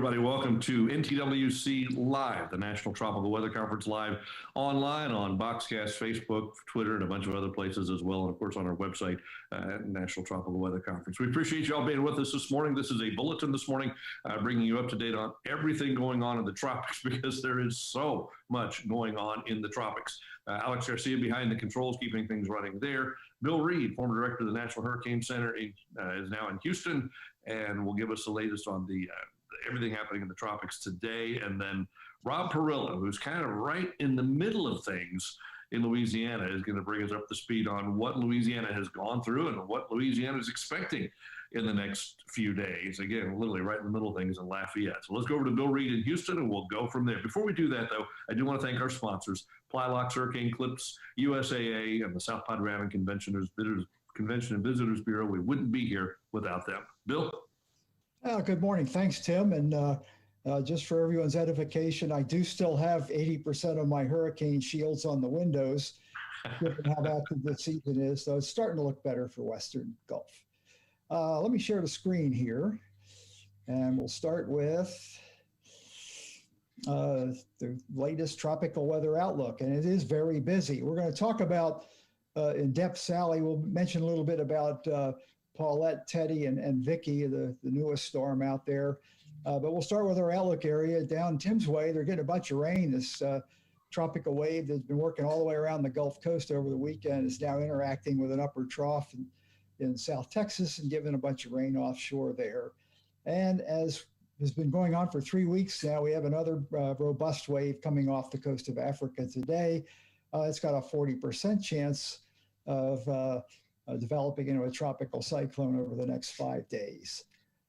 everybody. Welcome to NTWC Live, the National Tropical Weather Conference, live online on Boxcast, Facebook, Twitter, and a bunch of other places as well. And of course, on our website, National Tropical Weather Conference. We appreciate you all being with us this morning. This is a bulletin this morning, bringing you up to date on everything going on in the tropics because there is so much going on in the tropics. Alex Garcia behind the controls, keeping things running there. Bill Reed, former director of the National Hurricane Center, is now in Houston and will give us the latest on the everything happening in the tropics today. And then Rob Perrillo, who's kind of right in the middle of things in Louisiana, is going to bring us up to speed on what Louisiana has gone through and what Louisiana is expecting in the next few days. Again, literally right in the middle of things in Lafayette. So let's go over to Bill Reed in Houston and we'll go from there. Before we do that, though, I do want to thank our sponsors, Plylocks, Hurricane Clips, USAA, and the South Padre Island Convention and Visitors Bureau. We wouldn't be here without them. Bill? Good morning. Thanks, Tim. And just for everyone's edification, I do still have 80% of my hurricane shields on the windows, given how active the season is. So it's starting to look better for Western Gulf. Let me share the screen here. And we'll start with the latest tropical weather outlook. And it is very busy. We're going to talk about in-depth Sally. We'll mention a little bit about Paulette, Teddy, and Vicky, the newest storm out there. But we'll start with our outlook area down Tim's Way. They're getting a bunch of rain. This tropical wave that's been working all the way around the Gulf Coast over the weekend is now interacting with an upper trough in South Texas and giving a bunch of rain offshore there. And as has been going on for 3 weeks now, we have another robust wave coming off the coast of Africa today. It's got a 40% chance of developing into a tropical cyclone over the next 5 days.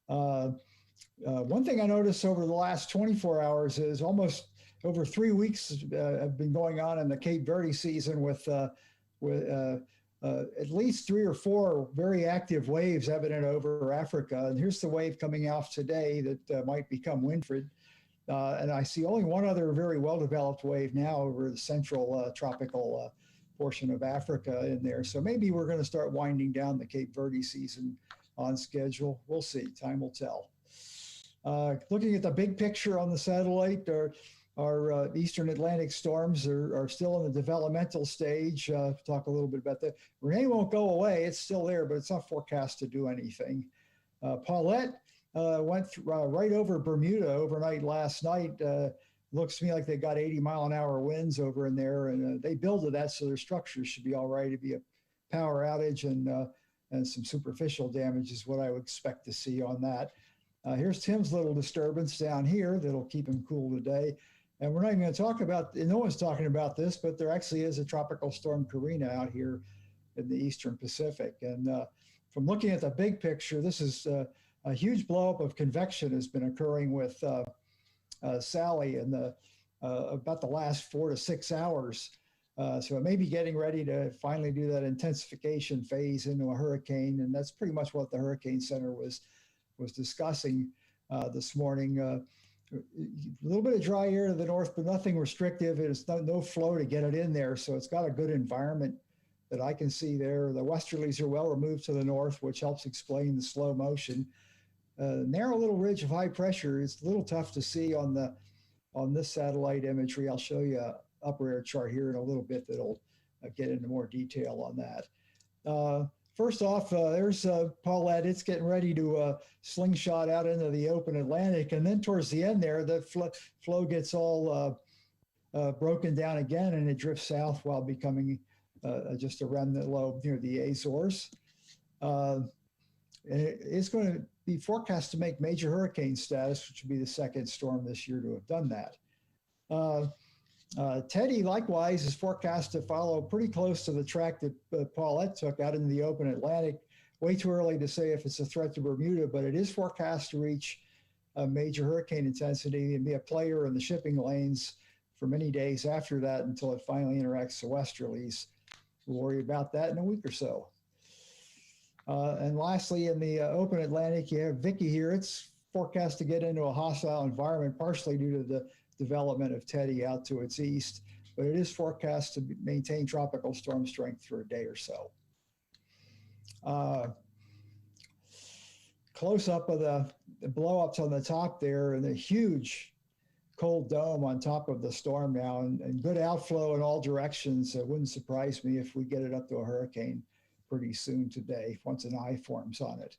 One thing I noticed over the last 24 hours is almost over 3 weeks have been going on in the Cape Verde season with at least 3 or 4 very active waves evident over Africa. And here's the wave coming off today that might become Winfred. And I see only one other very well-developed wave now over the central tropical portion of Africa in there. So maybe we're going to start winding down the Cape Verde season on schedule. We'll see. Time will tell. Looking at the big picture on the satellite, our Eastern Atlantic storms are still in the developmental stage. Talk a little bit about that. Renee won't go away. It's still there, but it's not forecast to do anything. Paulette went right over Bermuda overnight last night. Looks to me like they got 80-mile-an-hour winds over in there, and they built that, so their structures should be all right. It'd be a power outage and some superficial damage is what I would expect to see on that. Here's Tim's little disturbance down here that'll keep him cool today. And we're not even going to talk about, no one's talking about this, but there actually is a tropical storm Karina out here in the Eastern Pacific. And from looking at the big picture, this is a huge blowup of convection has been occurring with Sally in about the last 4 to 6 hours. So it may be getting ready to finally do that intensification phase into a hurricane. And that's pretty much what the Hurricane Center was discussing this morning. A little bit of dry air to the north, but nothing restrictive. It's no flow to get it in there. So it's got a good environment that I can see there. The westerlies are well removed to the north, which helps explain the slow motion. Narrow little ridge of high pressure is a little tough to see on this satellite imagery. I'll show you an upper air chart here in a little bit that'll get into more detail on that. First off, there's Paulette. It's getting ready to slingshot out into the open Atlantic. And then towards the end there, the flow gets all broken down again, and it drifts south while becoming just a remnant low near the Azores. And it's going to be forecast to make major hurricane status, which would be the second storm this year to have done that. Teddy, likewise, is forecast to follow pretty close to the track that Paulette took out into the open Atlantic. Way too early to say if it's a threat to Bermuda, but it is forecast to reach a major hurricane intensity and be a player in the shipping lanes for many days after that until it finally interacts with westerlies. We'll worry about that in a week or so. And lastly, in the open Atlantic, you have Vicky here. It's forecast to get into a hostile environment, partially due to the development of Teddy out to its east, but it is forecast to maintain tropical storm strength for a day or so. Close up of the blow-ups on the top there and a huge cold dome on top of the storm now, and good outflow in all directions. It wouldn't surprise me if we get it up to a hurricane pretty soon today once an eye forms on it.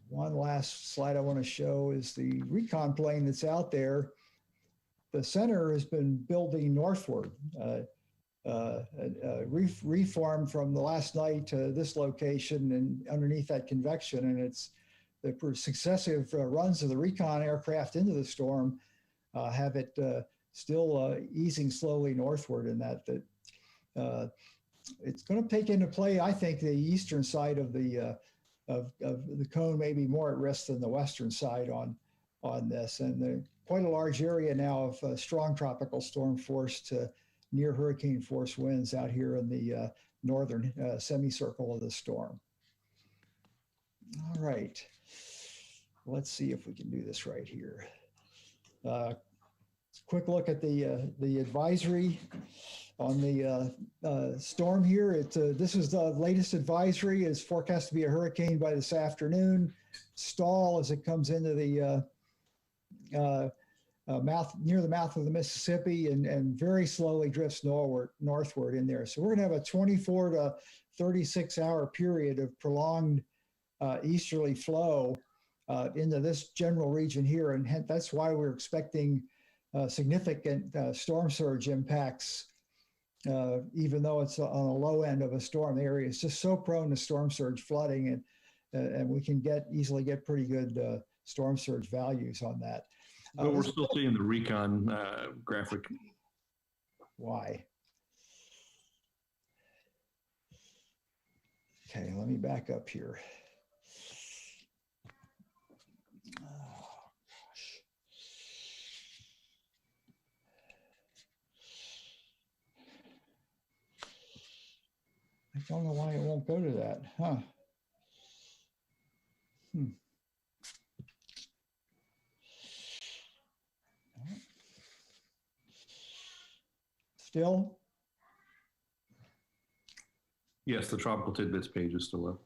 One last slide I want to show is the recon plane that's out there. The center has been building northward, reformed from the last night to this location and underneath that convection. And it's the successive runs of the recon aircraft into the storm have it still easing slowly northward, in that it's going to take into play, I think, the eastern side of the cone may be more at risk than the western side on this. And quite a large area now of strong tropical storm force to near hurricane force winds out here in the northern semicircle of the storm. All right, let's see if we can do this right here. Quick look at the advisory on the storm here. This is the latest advisory. It's forecast to be a hurricane by this afternoon. Stall as it comes into the near the mouth of the Mississippi, and very slowly drifts northward in there. So we're going to have a 24 to 36 hour period of prolonged easterly flow into this general region here, and that's why we're expecting significant storm surge impacts. Even though it's on a low end of a storm, the area is just so prone to storm surge flooding, and we can easily get pretty good storm surge values on that. But we're still seeing the recon graphic. Why? Okay, let me back up here. Oh, gosh. I don't know why it won't go to that, huh? Still? Yes, the tropical tidbits page is still up.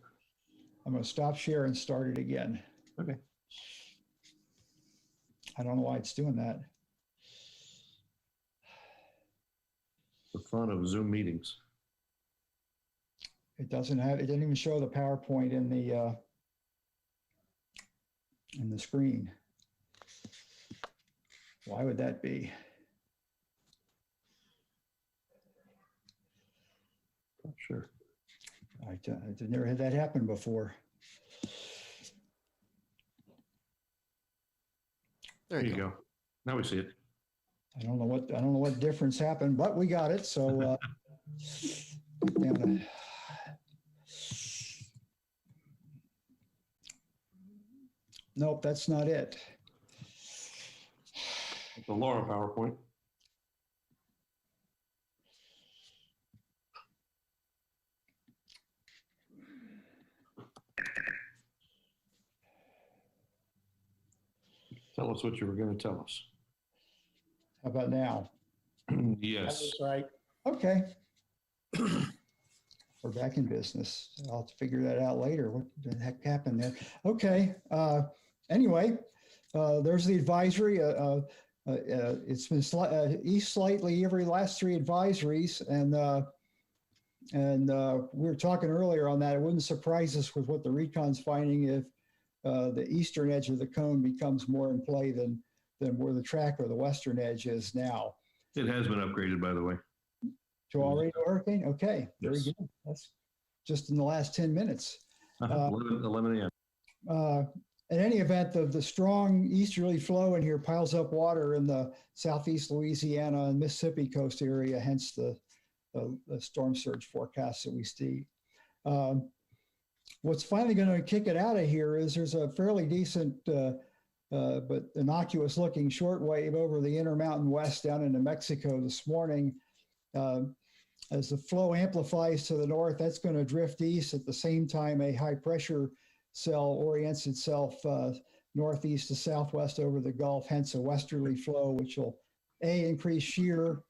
I'm going to stop share and start it again. Okay. I don't know why it's doing that. The fun of Zoom meetings. It didn't even show the PowerPoint in the screen. Why would that be? Not sure. I never had that happen before. There you go. Now we see it. I don't know what difference happened, but we got it. So nope, that's not it. The Laura PowerPoint. Tell us what you were going to tell us. How about now? Yes. That's right. Okay. We're back in business. I'll have to figure that out later. What the heck happened there? Okay. Anyway, there's the advisory. It's been east slightly every last three advisories, and we were talking earlier on that. It wouldn't surprise us with what the recon's finding if the eastern edge of the cone becomes more in play than where the track or the western edge is now. It has been upgraded, by the way. To already a hurricane? Okay, very Yes. good. That's just in the last 10 minutes. 11 a.m. In any event, the strong easterly flow in here piles up water in the southeast Louisiana and Mississippi coast area, hence the storm surge forecasts that we see. What's finally going to kick it out of here is there's a fairly decent but innocuous looking shortwave over the Intermountain West down into Mexico this morning. As the flow amplifies to the north, that's going to drift east. At the same time, a high pressure cell orients itself northeast to southwest over the Gulf, hence a westerly flow, which will increase shear,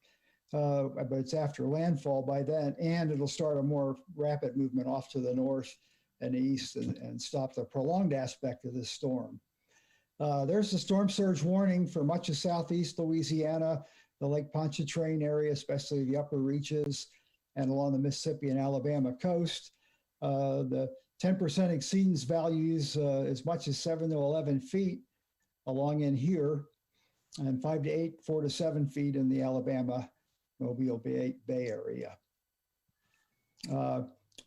but it's after landfall by then, and it'll start a more rapid movement off to the north and east and stop the prolonged aspect of this storm. There's the storm surge warning for much of southeast Louisiana, the Lake Pontchartrain area, especially the upper reaches, and along the Mississippi and Alabama coast. The 10% exceedance values as much as 7 to 11 feet along in here, and 5 to 8, 4 to 7 feet in the Alabama Mobile Bay area.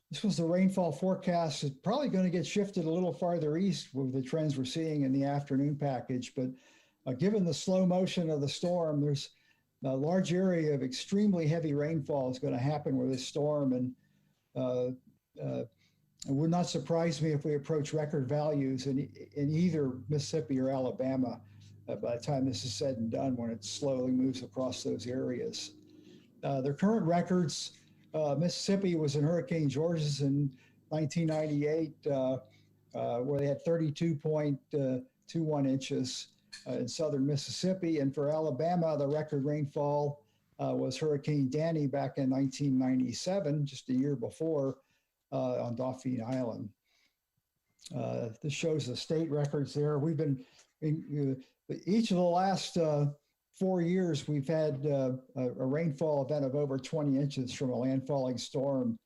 This was the rainfall forecast. It's probably going to get shifted a little farther east with the trends we're seeing in the afternoon package, but given the slow motion of the storm, there's a large area of extremely heavy rainfall is going to happen with this storm, and it would not surprise me if we approach record values in either Mississippi or Alabama by the time this is said and done, when it slowly moves across those areas. Their current records, Mississippi was in Hurricane Georges in 1998, where they had 32.21 inches in southern Mississippi. And for Alabama, the record rainfall was Hurricane Danny back in 1997, just a year before, on Dauphine Island. This shows the state records there. We've been, each of the last 4 years, we've had a rainfall event of over 20 inches from a landfalling storm.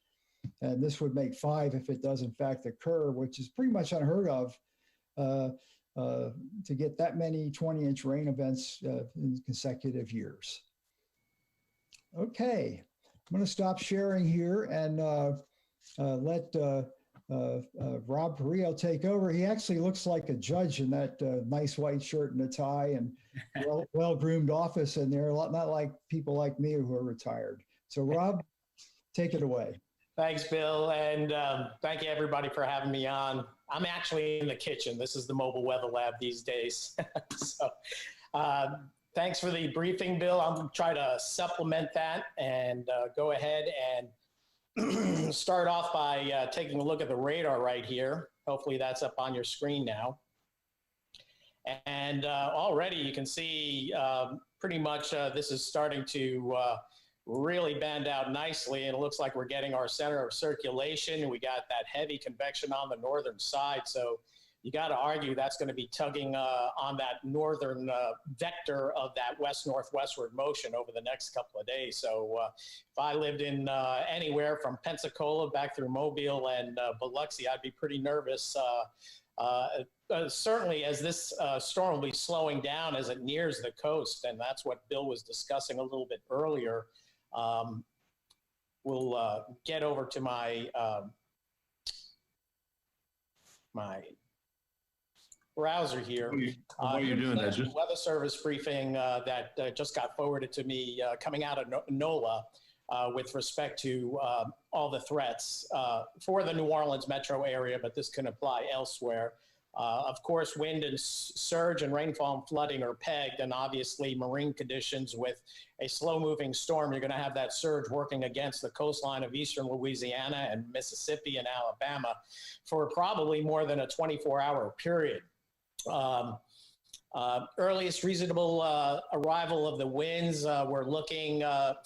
And this would make 5 if it does in fact occur, which is pretty much unheard of to get that many 20-inch rain events in consecutive years. Okay, I'm going to stop sharing here and let Rob Perillo take over. He actually looks like a judge in that nice white shirt and a tie and well-groomed office in there, not like people like me who are retired. So Rob, take it away. Thanks, Bill, and thank you everybody for having me on. I'm actually in the kitchen. This is the mobile weather lab these days. So thanks for the briefing, Bill. I'll try to supplement that and go ahead and start off by taking a look at the radar right here. Hopefully that's up on your screen now. And already you can see pretty much this is starting to really bend out nicely, and it looks like we're getting our center of circulation. We got that heavy convection on the northern side, so you got to argue that's going to be tugging on that northern vector of that west-northwestward motion over the next couple of days. So if I lived in anywhere from Pensacola back through Mobile and Biloxi, I'd be pretty nervous. Certainly as this storm will be slowing down as it nears the coast, and that's what Bill was discussing a little bit earlier. We'll get over to my my browser here. While you're doing that, just weather service briefing that just got forwarded to me coming out of NOLA with respect to all the threats for the New Orleans metro area, but this can apply elsewhere. Of course, wind and surge and rainfall and flooding are pegged, and obviously marine conditions with a slow-moving storm, you're going to have that surge working against the coastline of eastern Louisiana and Mississippi and Alabama for probably more than a 24-hour period. Earliest reasonable arrival of the winds, we're looking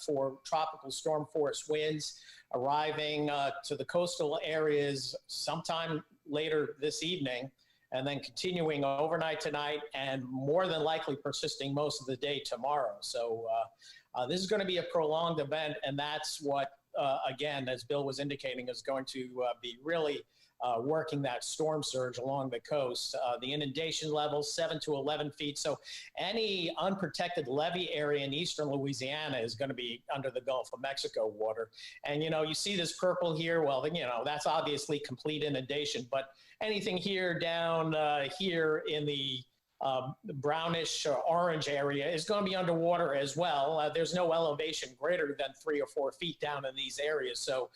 for tropical storm force winds arriving to the coastal areas sometime later this evening, and then continuing overnight tonight and more than likely persisting most of the day tomorrow. So this is going to be a prolonged event, and that's what, again, as Bill was indicating, is going to be really working that storm surge along the coast. The inundation level, 7 to 11 feet. So any unprotected levee area in eastern Louisiana is going to be under the Gulf of Mexico water. And, you know, you see this purple here. Well, you know, that's obviously complete inundation. But anything here down here in the brownish orange area is going to be underwater as well. There's no elevation greater than 3 or 4 feet down in these areas. So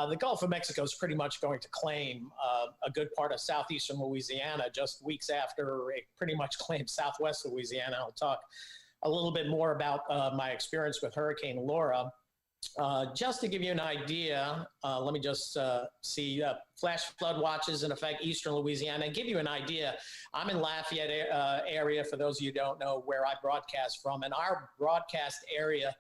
the Gulf of Mexico is pretty much going to claim a good part of southeastern Louisiana just weeks after it pretty much claimed southwest Louisiana. I'll talk a little bit more about my experience with Hurricane Laura. Just to give you an idea, let me just see flash flood watches in effect eastern Louisiana. And give you an idea, I'm in Lafayette area, for those of you who don't know where I broadcast from, and our broadcast area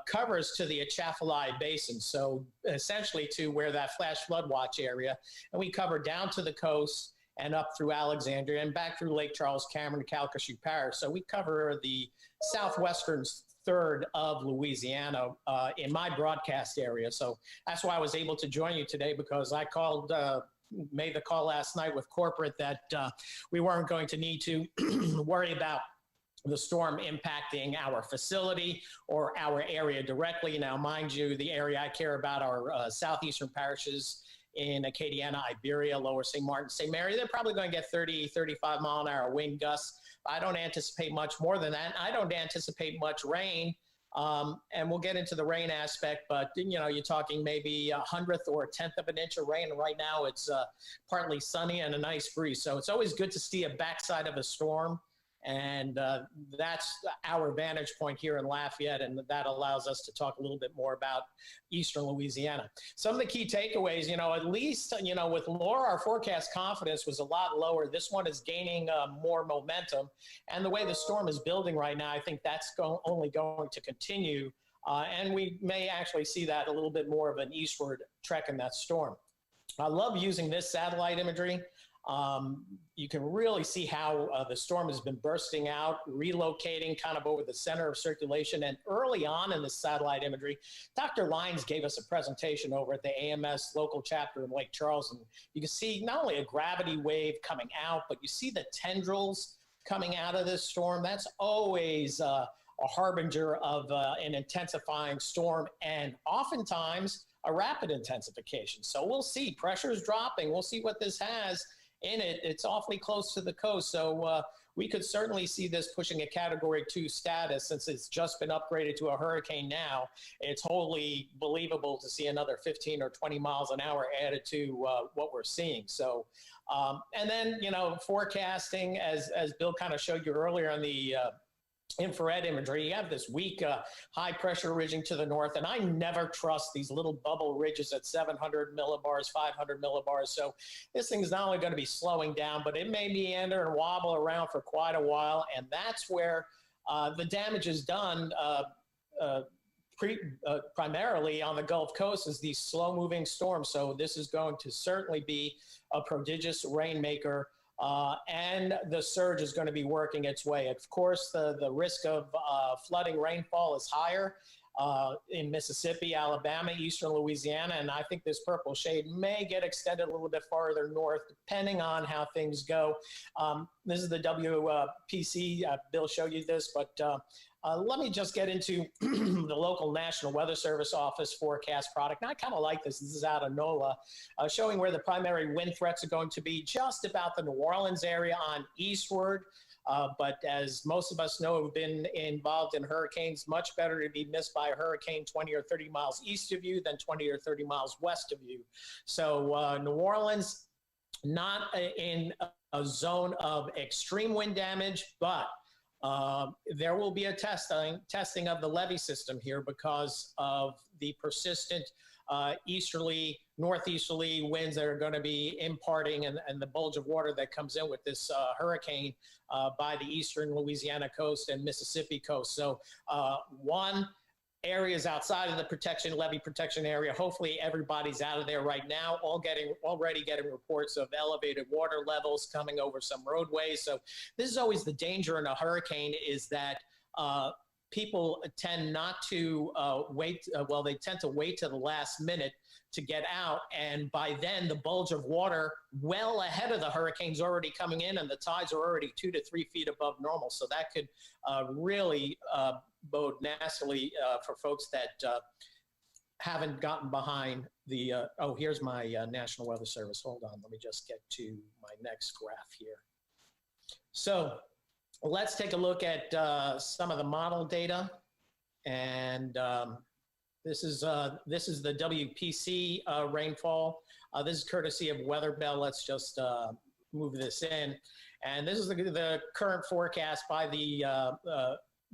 covers to the Atchafalaya Basin, so essentially to where that flash flood watch area, and we cover down to the coast and up through Alexandria and back through Lake Charles, Cameron, Calcasieu Parish. So we cover the southwestern third of Louisiana in my broadcast area. So that's why I was able to join you today, because I made the call last night with corporate that we weren't going to need to worry about the storm impacting our facility or our area directly. Now, mind you, the area I care about are southeastern parishes in Acadiana, Iberia, Lower St. Martin, St. Mary. They're probably going to get 30, 35 mile an hour wind gusts. I don't anticipate much more than that. I don't anticipate much rain. And we'll get into the rain aspect, but you're talking maybe 1/100th or 1/10th of an inch of rain. And right now it's partly sunny and a nice breeze. So it's always good to see a backside of a storm. And that's our vantage point here in Lafayette, and that allows us to talk a little bit more about eastern Louisiana. Some of the key takeaways, at least, with Laura, our forecast confidence was a lot lower. This one is gaining more momentum. And the way the storm is building right now, I think that's only going to continue. And we may actually see that a little bit more of an eastward trek in that storm. I love using this satellite imagery. You can really see how the storm has been bursting out, relocating kind of over the center of circulation. And early on in the satellite imagery, Dr. Lyons gave us a presentation over at the AMS local chapter in Lake Charles. And you can see not only a gravity wave coming out, but you see the tendrils coming out of this storm. That's always a harbinger of an intensifying storm, and oftentimes a rapid intensification. So we'll see pressures dropping. We'll see what this has in it. It's awfully close to the coast. So we could certainly see this pushing a Category 2 status. Since it's just been upgraded to a hurricane now, it's wholly believable to see another 15 or 20 miles an hour added to what we're seeing. So, and then, forecasting, as Bill kind of showed you earlier on the infrared imagery, you have this weak high pressure ridging to the north, and I never trust these little bubble ridges at 700 millibars, 500 millibars. So this thing is not only going to be slowing down, but it may meander and wobble around for quite a while, and that's where the damage is done primarily on the Gulf Coast, is these slow moving storms. So this is going to certainly be a prodigious rainmaker. And the surge is going to be working its way. Of course, the risk of flooding rainfall is higher in Mississippi, Alabama, eastern Louisiana, and I think this purple shade may get extended a little bit farther north, depending on how things go. This is the WPC. Bill showed you this, but let me just get into the local National Weather Service office forecast product. Now, I kind of like this. This is out of NOLA, showing where the primary wind threats are going to be just about the New Orleans area on eastward. But as most of us know, have been involved in hurricanes, much better to be missed by a hurricane 20 or 30 miles east of you than 20 or 30 miles west of you. So New Orleans, not in a zone of extreme wind damage, but there will be a testing of the levee system here because of the persistent easterly, northeasterly winds that are going to be imparting, and the bulge of water that comes in with this hurricane by the eastern Louisiana coast and Mississippi coast. So one, areas outside of the levee protection area, hopefully everybody's out of there right now, already getting reports of elevated water levels coming over some roadways. So this is always the danger in a hurricane, is that people tend not to wait. They tend to wait to the last minute to get out. And by then the bulge of water well ahead of the hurricane's already coming in, and the tides are already 2 to 3 feet above normal. So that could really bode nastily for folks that haven't gotten behind the, here's my National Weather Service. Hold on, let me just get to my next graph here. So let's take a look at some of the model data. And this is the WPC rainfall. This is courtesy of WeatherBell. Let's just move this in. And this is the current forecast by the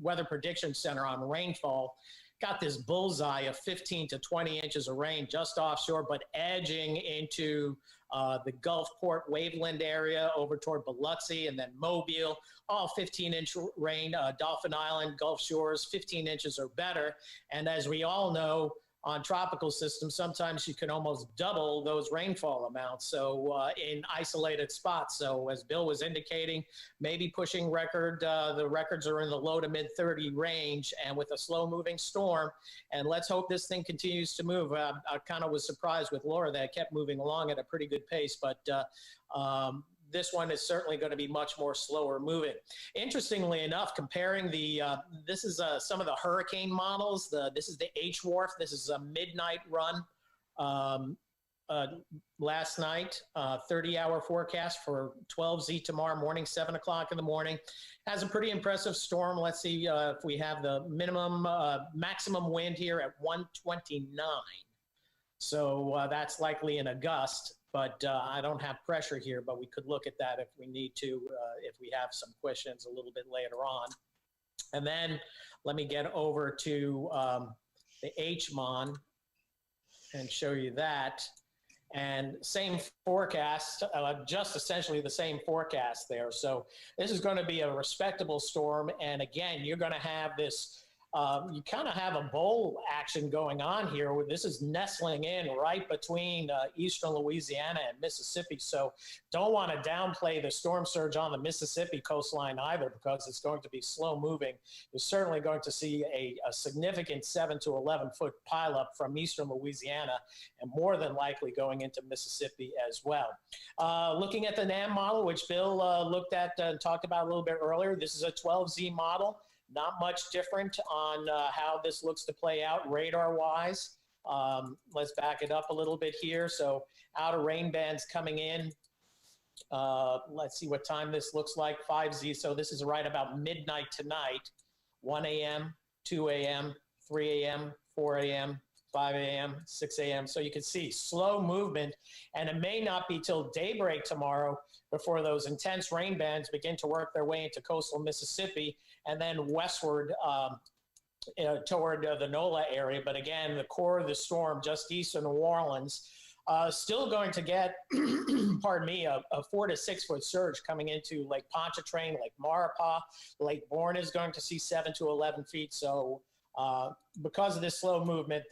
Weather Prediction Center on rainfall. got this bullseye of 15 to 20 inches of rain just offshore, but edging into the Gulfport Waveland area over toward Biloxi and then Mobile, all 15-inch rain, Dolphin Island, Gulf Shores, 15 inches or better. And as we all know, on tropical systems, sometimes you can almost double those rainfall amounts. So in isolated spots. So as Bill was indicating, maybe pushing the records are in the low to mid 30 range, and with a slow moving storm. And let's hope this thing continues to move. I kind of was surprised with Laura that it kept moving along at a pretty good pace, but this one is certainly going to be much more slower moving. Interestingly enough, comparing this is some of the hurricane models. This is the HWRF. This is a midnight run last night, 30-hour forecast for 12Z tomorrow morning, 7 o'clock in the morning. Has a pretty impressive storm. Let's see if we have the maximum wind here at 129. So that's likely in a gust. But I don't have pressure here, but we could look at that if we need to, if we have some questions a little bit later on. And then let me get over to the HMON and show you that. And same forecast, just essentially the same forecast there. So this is going to be a respectable storm. And again, you're going to have this you kind of have a bowl action going on here. This is nestling in right between eastern Louisiana and Mississippi. So don't want to downplay the storm surge on the Mississippi coastline either, because it's going to be slow moving. You're certainly going to see a significant 7 to 11 foot pileup from eastern Louisiana, and more than likely going into Mississippi as well. Looking at the NAM model, which Bill looked at and talked about a little bit earlier, this is a 12Z model. Not much different on how this looks to play out radar-wise. Let's back it up a little bit here. So outer rain bands coming in. Let's see what time this looks like, 5Z. So this is right about midnight tonight, 1 a.m., 2 a.m., 3 a.m., 4 a.m., 5 a.m., 6 a.m. So you can see slow movement, and it may not be till daybreak tomorrow before those intense rain bands begin to work their way into coastal Mississippi and then westward toward the NOLA area. But again, the core of the storm just east of New Orleans, still going to get, pardon me, a 4 to 6 foot surge coming into Lake Pontchartrain, Lake Maurepas. Lake Borgne is going to see 7 to 11 feet. So because of this slow movement,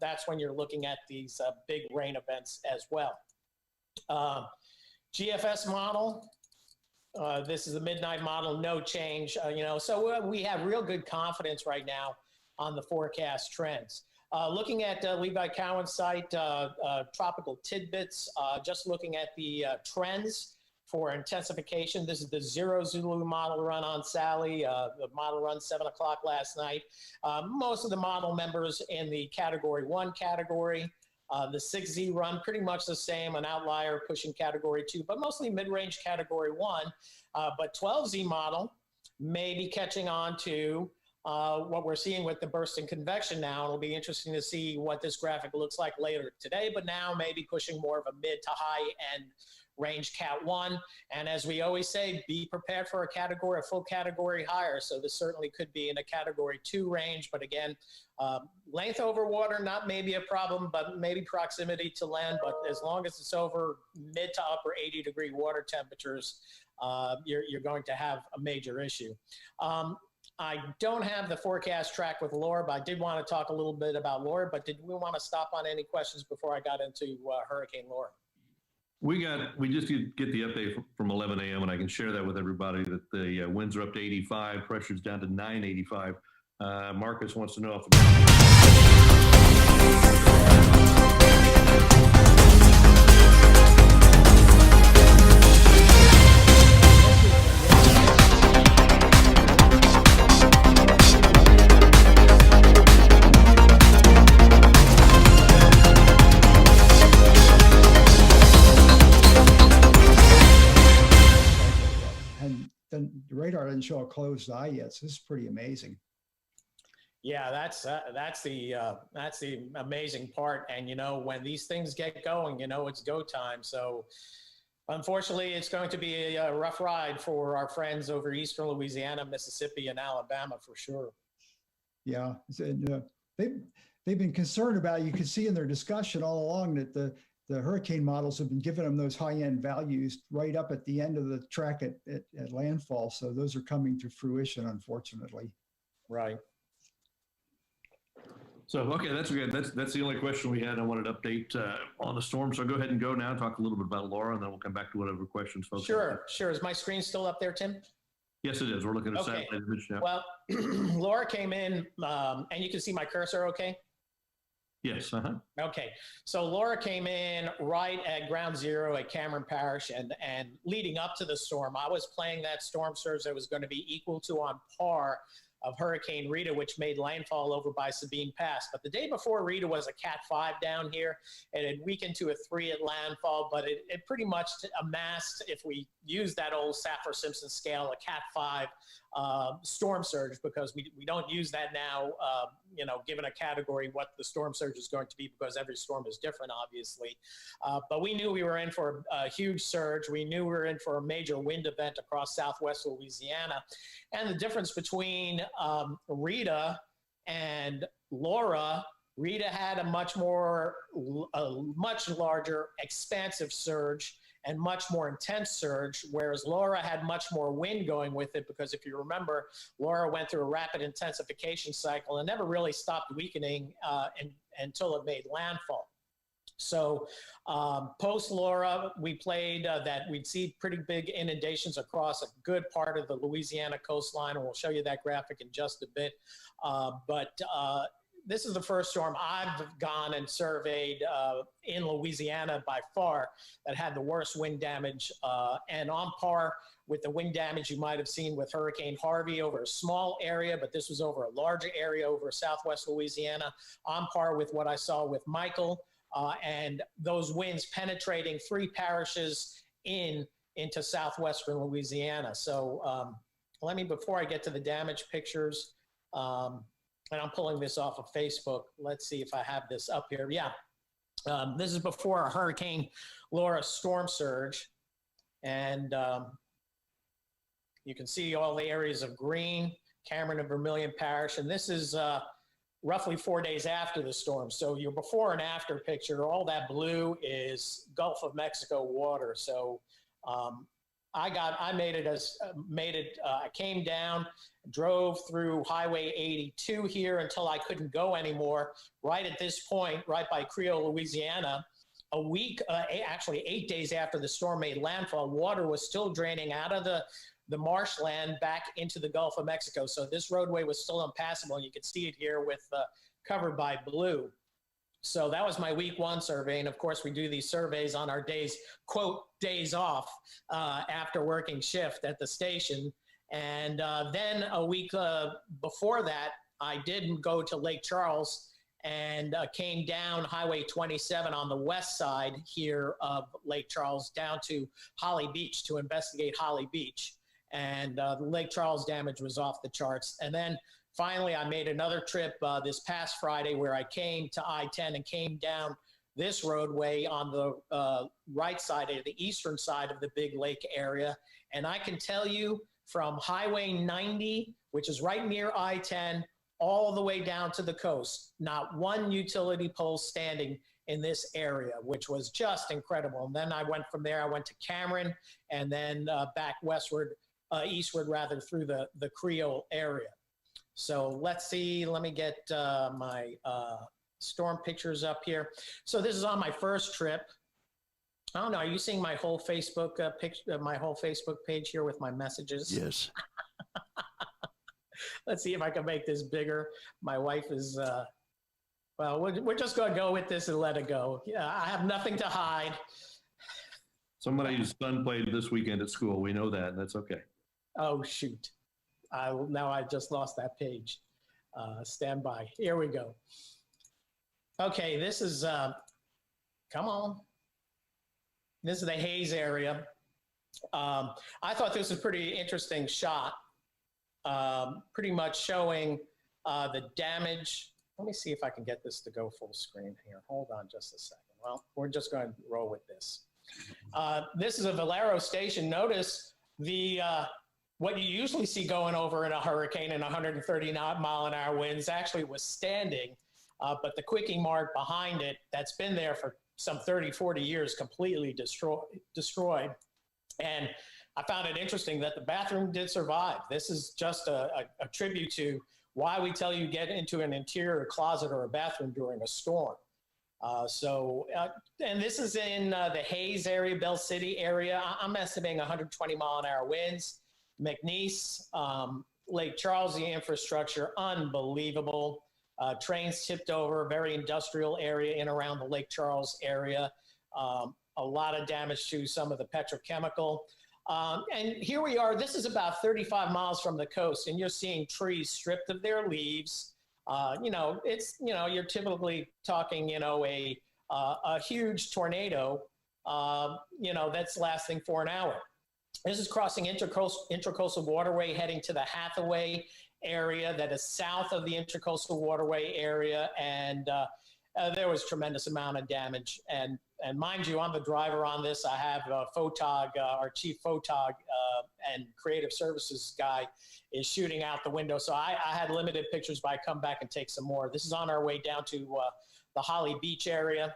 that's when you're looking at these big rain events as well. GFS model, this is the midnight model, no change, so we have real good confidence right now on the forecast trends. Looking at Levi Cowan's site, Tropical Tidbits, just looking at the trends for intensification. This is the 0 Zulu model run on Sally, the model run 7 o'clock last night. Most of the model members in the category 1 category. The 6Z run, pretty much the same, an outlier pushing category 2, but mostly mid-range category 1. But 12Z model may be catching on to what we're seeing with the bursting convection now. It'll be interesting to see what this graphic looks like later today, but now maybe pushing more of a mid to high end range Cat 1. And as we always say, be prepared for a full category higher. So this certainly could be in a category 2 range, but again, length over water, not maybe a problem, but maybe proximity to land. But as long as it's over mid to upper 80-degree water temperatures, you're going to have a major issue. I don't have the forecast track with Laura, but I did want to talk a little bit about Laura. But did we want to stop on any questions before I got into Hurricane Laura? We just get the update from 11 a.m. and I can share that with everybody that the winds are up to 85, pressure's down to 985. Marcus wants to know if the radar doesn't show a closed eye yet, so this is pretty amazing. Yeah, that's the amazing part. And when these things get going, it's go time. So unfortunately, it's going to be a rough ride for our friends over eastern Louisiana, Mississippi, and Alabama for sure. Yeah, they've been concerned about. You can see in their discussion all along that the hurricane models have been giving them those high-end values right up at the end of the track at landfall. So those are coming to fruition, unfortunately. Right. So, okay, that's good. That's the only question we had. I wanted to update on the storm. So go ahead and go now, talk a little bit about Laura, and then we'll come back to whatever questions folks have. Sure. Is my screen still up there, Tim? Yes, it is. We're looking at Okay. satellite image now. Well, Laura came in, and you can see my cursor, okay? Yes. Okay, so Laura came in right at ground zero at Cameron Parish, and leading up to the storm, I was playing that storm surge that was going to be equal to on par of Hurricane Rita, which made landfall over by Sabine Pass. But the day before Rita was a Cat 5 down here. It had weakened to a 3 at landfall, but it pretty much amassed, if we use that old Saffir-Simpson scale, a Cat 5 storm surge, because we don't use that now, given a category what the storm surge is going to be, because every storm is different, obviously. But we knew we were in for a huge surge. We knew we were in for a major wind event across Southwest Louisiana. And the difference between Rita and Laura, Rita had a much larger expansive surge and much more intense surge, whereas Laura had much more wind going with it, because if you remember, Laura went through a rapid intensification cycle and never really stopped weakening until it made landfall. So post Laura, we played that we'd see pretty big inundations across a good part of the Louisiana coastline, and we'll show you that graphic in just a bit. But this is the first storm I've gone and surveyed in Louisiana by far that had the worst wind damage, and on par with the wind damage you might have seen with Hurricane Harvey over a small area, but this was over a larger area over Southwest Louisiana, on par with what I saw with Michael, and those winds penetrating 3 parishes into southwestern Louisiana. So before I get to the damage pictures, and I'm pulling this off of Facebook. Let's see if I have this up here. Yeah. This is before a Hurricane Laura storm surge. And you can see all the areas of green, Cameron and Vermilion Parish. And this is roughly 4 days after the storm. So your before and after picture, all that blue is Gulf of Mexico water. So I came down, drove through Highway 82 here until I couldn't go anymore. Right at this point, right by Creole, Louisiana, a week, actually 8 days after the storm made landfall, water was still draining out of the marshland back into the Gulf of Mexico. So this roadway was still impassable. You can see it here with covered by blue. So that was my week 1 survey. And of course, we do these surveys on our days, quote, days off after working shift at the station. And then a week before that, I did go to Lake Charles and came down Highway 27 on the west side here of Lake Charles down to Holly Beach to investigate Holly Beach. And the Lake Charles damage was off the charts. And then finally, I made another trip this past Friday where I came to I-10 and came down this roadway on the right side, of the eastern side of the Big Lake area. And I can tell you from Highway 90, which is right near I-10, all the way down to the coast, not one utility pole standing in this area, which was just incredible. And then I went from there, I went to Cameron and then back eastward rather, through the Creole area. So let's see, let me get my storm pictures up here. So this is on my first trip. I don't know, are you seeing my whole Facebook my whole Facebook page here with my messages? Yes. Let's see if I can make this bigger. My wife is, well, we're just going to go with this and let it go. Yeah, I have nothing to hide. Somebody's son played this weekend at school. We know that, and that's okay. Oh, shoot. Now I just lost that page. Stand by. Here we go. Okay, this is, come on. This is the Hayes area. I thought this was a pretty interesting shot, pretty much showing the damage. Let me see if I can get this to go full screen here. Hold on just a second. Well, we're just going to roll with this. This is a Valero station. Notice what you usually see going over in a hurricane in 130 mile an hour winds actually was standing but the Quickie Mart behind it, that's been there for some 30, 40 years, completely destroyed. And I found it interesting that the bathroom did survive. This is just a tribute to why we tell you get into an interior closet or a bathroom during a storm. And this is in the Hayes area, Bell City area. I'm estimating 120 mile an hour winds. McNeese, Lake Charles, the infrastructure, unbelievable. Trains tipped over, very industrial area in around the Lake Charles area. A lot of damage to some of the petrochemical. And here we are, this is about 35 miles from the coast, and you're seeing trees stripped of their leaves. You're typically talking, a huge tornado, that's lasting for an hour. This is crossing Intracoastal Waterway heading to the Hathaway area that is south of the Intracoastal Waterway area. And there was tremendous amount of damage. And mind you, I'm the driver on this. I have Photog, our chief Photog and creative services guy is shooting out the window. So I had limited pictures, but I come back and take some more. This is on our way down to the Holly Beach area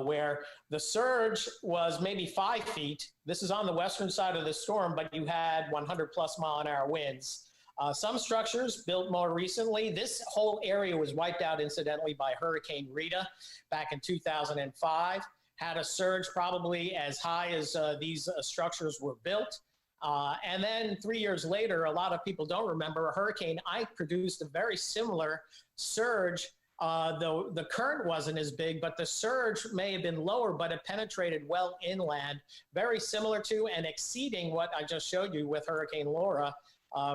where the surge was maybe 5 feet. This is on the western side of the storm, but you had 100 plus mile an hour winds. Some structures built more recently. This whole area was wiped out incidentally by Hurricane Rita back in 2005. Had a surge probably as high as these structures were built. And then 3 years later, a lot of people don't remember, Hurricane Ike produced a very similar surge, though the current wasn't as big, but the surge may have been lower, but it penetrated well inland, very similar to and exceeding what I just showed you with Hurricane Laura.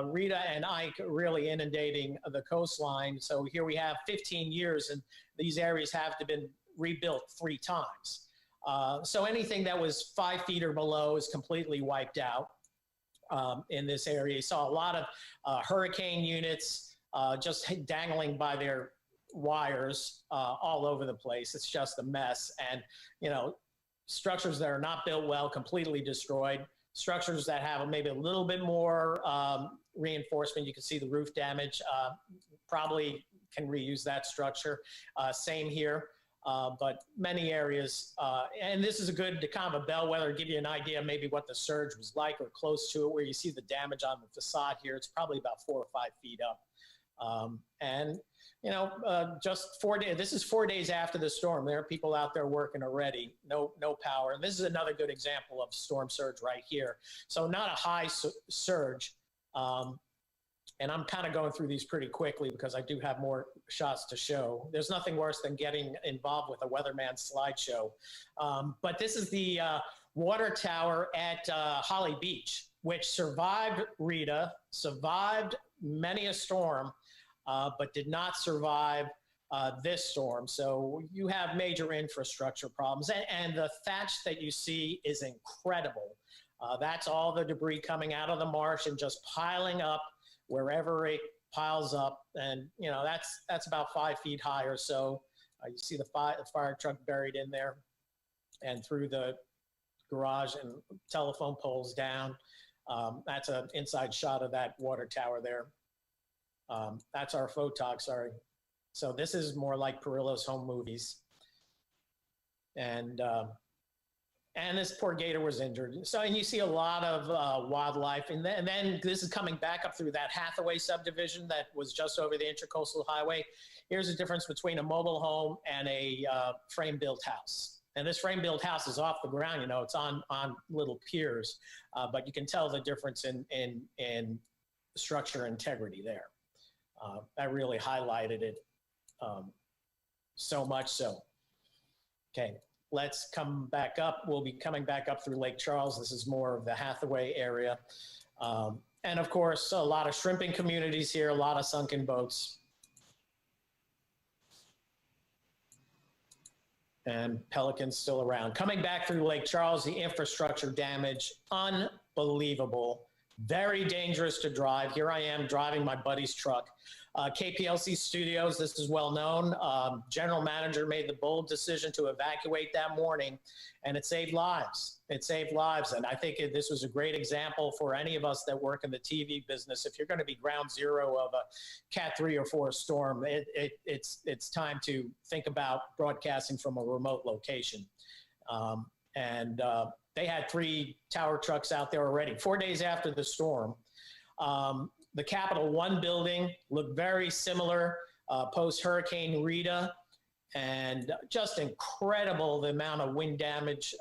Rita and Ike really inundating the coastline. So here we have 15 years, and these areas have been rebuilt 3 times. So anything that was 5 feet or below is completely wiped out in this area. You saw a lot of hurricane units just dangling by their wires all over the place. It's just a mess. And, structures that are not built well, completely destroyed. Structures that have maybe a little bit more reinforcement. You can see the roof damage. Probably can reuse that structure. Same here. But many areas, and this is a good kind of a bellwether, give you an idea maybe what the surge was like or close to it, where you see the damage on the facade here. It's probably about 4 or 5 feet up. Just 4 days, this is 4 days after the storm. There are people out there working already, no power. And this is another good example of storm surge right here. So not a high surge. And I'm kind of going through these pretty quickly because I do have more shots to show. There's nothing worse than getting involved with a weatherman slideshow. But this is the water tower at Holly Beach, which survived Rita, survived many a storm, but did not survive this storm. So you have major infrastructure problems. And the thatch that you see is incredible. That's all the debris coming out of the marsh and just piling up wherever it piles up. And, that's about 5 feet high or so. You see the fire truck buried in there and through the garage and telephone poles down. That's an inside shot of that water tower there. That's our Photog, sorry. So this is more like Perillo's home movies. And this poor gator was injured. So, and you see a lot of wildlife. And then this is coming back up through that Hathaway subdivision that was just over the Intracoastal Highway. Here's the difference between a mobile home and a frame-built house. And this frame-built house is off the ground, it's on little piers, but you can tell the difference in structure integrity there. That really highlighted it so much so. Okay. Let's come back up. We'll be coming back up through Lake Charles. This is more of the Hathaway area. And of course, a lot of shrimping communities here, a lot of sunken boats. And pelicans still around. Coming back through Lake Charles, the infrastructure damage, unbelievable. Very dangerous to drive. Here I am driving my buddy's truck. KPLC Studios, this is well known. General manager made the bold decision to evacuate that morning, and it saved lives. It saved lives. And I think this was a great example for any of us that work in the TV business. If you're going to be ground zero of a Cat 3 or 4 storm, it's time to think about broadcasting from a remote location. They had 3 tower trucks out there already. 4 days after the storm, the Capital One building looked very similar post Hurricane Rita, and just incredible the amount of wind damage.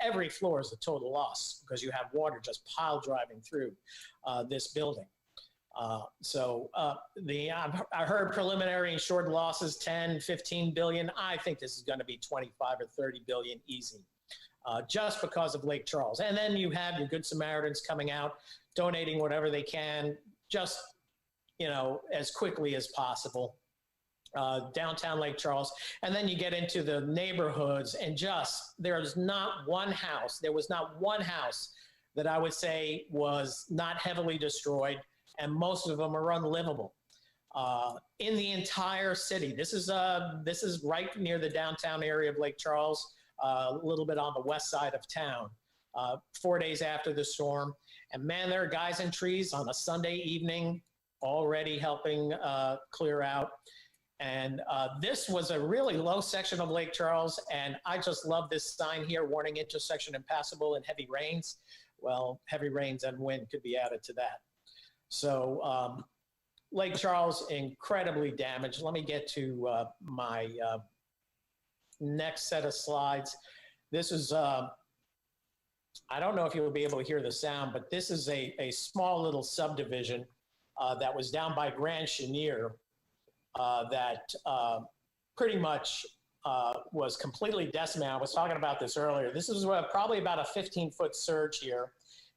Every floor is a total loss because you have water just pile driving through this building. I heard preliminary insured losses 10, 15 billion. I think this is going to be 25 or 30 billion easy. Just because of Lake Charles. And then you have your Good Samaritans coming out, donating whatever they can, just, as quickly as possible. Downtown Lake Charles. And then you get into the neighborhoods and there was not one house that I would say was not heavily destroyed, and most of them are unlivable. In the entire city, this is right near the downtown area of Lake Charles, a little bit on the west side of town, 4 days after the storm. And man, there are guys in trees on a Sunday evening already helping clear out. And this was a really low section of Lake Charles. And I just love this sign here, warning intersection impassable in heavy rains. Well, heavy rains and wind could be added to that. So Lake Charles, incredibly damaged. Let me get to my next set of slides. This is, I don't know if you'll be able to hear the sound, but this is a small little subdivision that was down by Grand Chenier that pretty much was completely decimated. I was talking about this earlier. This is probably about a 15-foot surge here,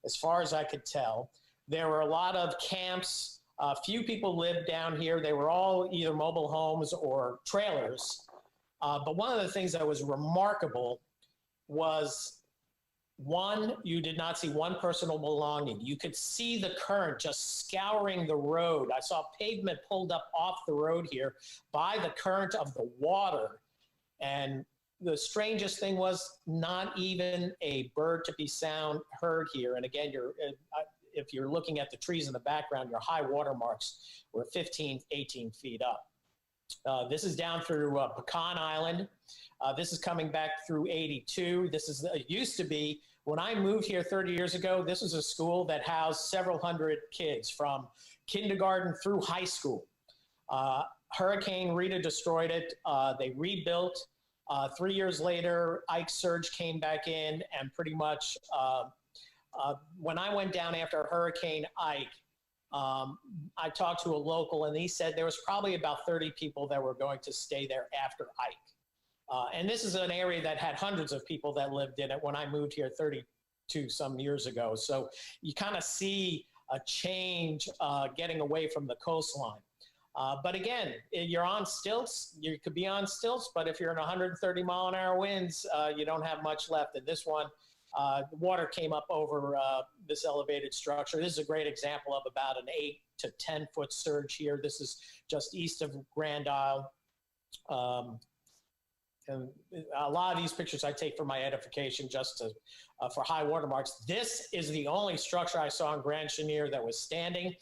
as far as I could tell. There were a lot of camps. Few people lived down here. They were all either mobile homes or trailers. But one of the things that was remarkable was, one, you did not see one personal belonging. You could see the current just scouring the road. I saw pavement pulled up off the road here by the current of the water. And the strangest thing was not even a bird to be heard here. And again, if you're looking at the trees in the background, your high water marks were 15, 18 feet up. This is down through Pecan Island. This is coming back through 82. It used to be, when I moved here 30 years ago, this was a school that housed several hundred kids from kindergarten through high school. Hurricane Rita destroyed it. They rebuilt. 3 years later, Ike surge came back in, and pretty much when I went down after Hurricane Ike, I talked to a local, and he said there was probably about 30 people that were going to stay there after Ike. And this is an area that had hundreds of people that lived in it when I moved here 32 some years ago. So you kind of see a change getting away from the coastline. But again, you're on stilts. You could be on stilts, but if you're in 130 mile an hour winds, you don't have much left. And this one, the water came up over this elevated structure. This is a great example of about an 8 to 10 foot surge here. This is just east of Grand Isle. And a lot of these pictures I take for my edification, just for high water marks. This is the only structure I saw in Grand Chenier that was standing.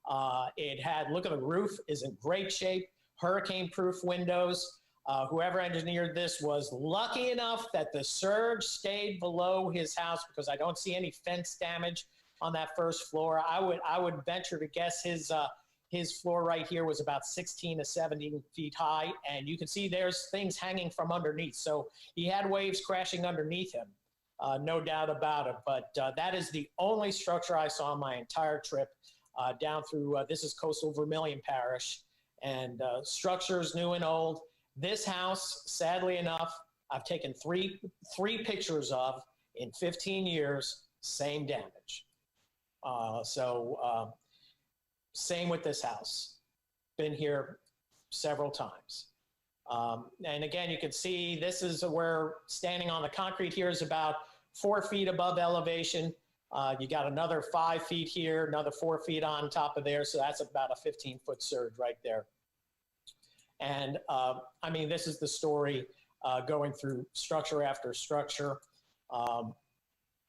Look at the roof, is in great shape, hurricane-proof windows. Whoever engineered this was lucky enough that the surge stayed below his house, because I don't see any fence damage on that first floor. I would venture to guess his floor right here was about 16 to 17 feet high, and you can see there's things hanging from underneath. So he had waves crashing underneath him, no doubt about it. But that is the only structure I saw on my entire trip down through, this is coastal Vermilion Parish, and structures new and old. This house, sadly enough, I've taken three pictures of in 15 years, same damage. Same with this house. Been here several times. And again, you can see this is where standing on the concrete here is about 4 feet above elevation. You got another 5 feet here, another 4 feet on top of there. So that's about a 15-foot surge right there. And I mean, this is the story going through structure after structure.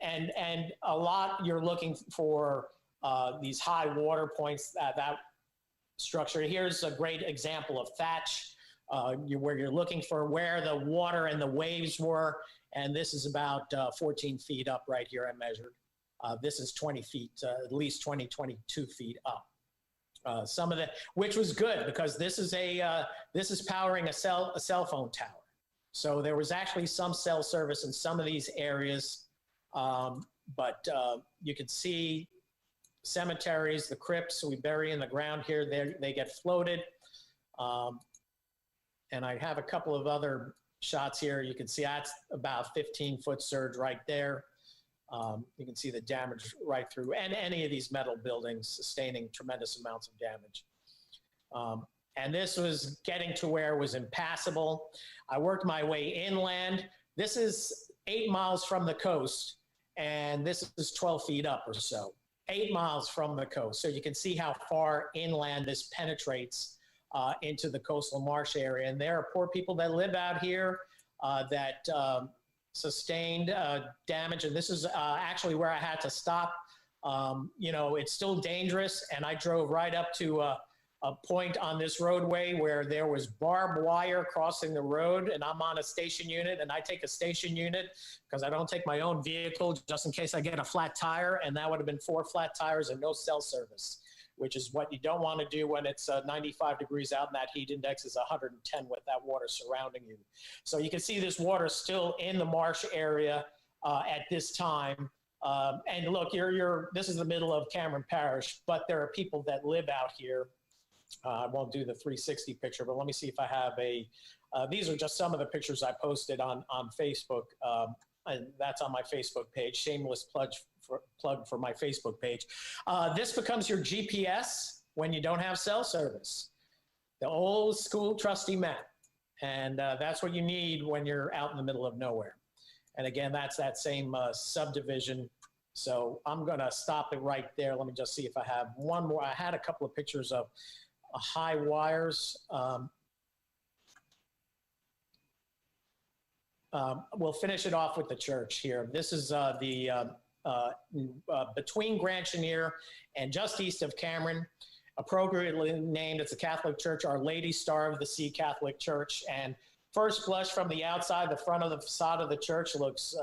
And a lot, you're looking for these high water points, that structure. Here's a great example of thatch, where you're looking for where the water and the waves were. And this is about 14 feet up right here, I measured. This is 20 feet, at least 20, 22 feet up. Some of the, which was good because this is powering a cell phone tower. So there was actually some cell service in some of these areas, but you could see cemeteries, the crypts we bury in the ground here, they get floated. And I have a couple of other shots here. You can see that's about 15-foot surge right there. You can see the damage right through, and any of these metal buildings sustaining tremendous amounts of damage. And this was getting to where it was impassable. I worked my way inland. This is 8 miles from the coast, and this is 12 feet up or so, 8 miles from the coast. So you can see how far inland this penetrates into the coastal marsh area. And there are poor people that live out here that sustained damage. And this is actually where I had to stop. You know, it's still dangerous. And I drove right up to a point on this roadway where there was barbed wire crossing the road, and I'm on a station unit, and I take a station unit because I don't take my own vehicle just in case I get a flat tire. And that would have been 4 flat tires and no cell service, which is what you don't want to do when it's 95 degrees out and that heat index is 110 with that water surrounding you. So you can see this water still in the marsh area at this time. And look, this is the middle of Cameron Parish, but there are people that live out here. I won't do the 360 picture, but let me see if I have these are just some of the pictures I posted on Facebook. And that's on my Facebook page, shameless plug for my Facebook page. This becomes your GPS when you don't have cell service. The old school trusty map. And that's what you need when you're out in the middle of nowhere. And again, that's that same subdivision. So I'm gonna stop it right there. Let me just see if I have one more. I had a couple of pictures of high wires. We'll finish it off with the church here. This is between Grand Chenier and just east of Cameron, appropriately named. It's a Catholic church, Our Lady Star of the Sea Catholic Church. And first blush from the outside, the front of the facade of the church looks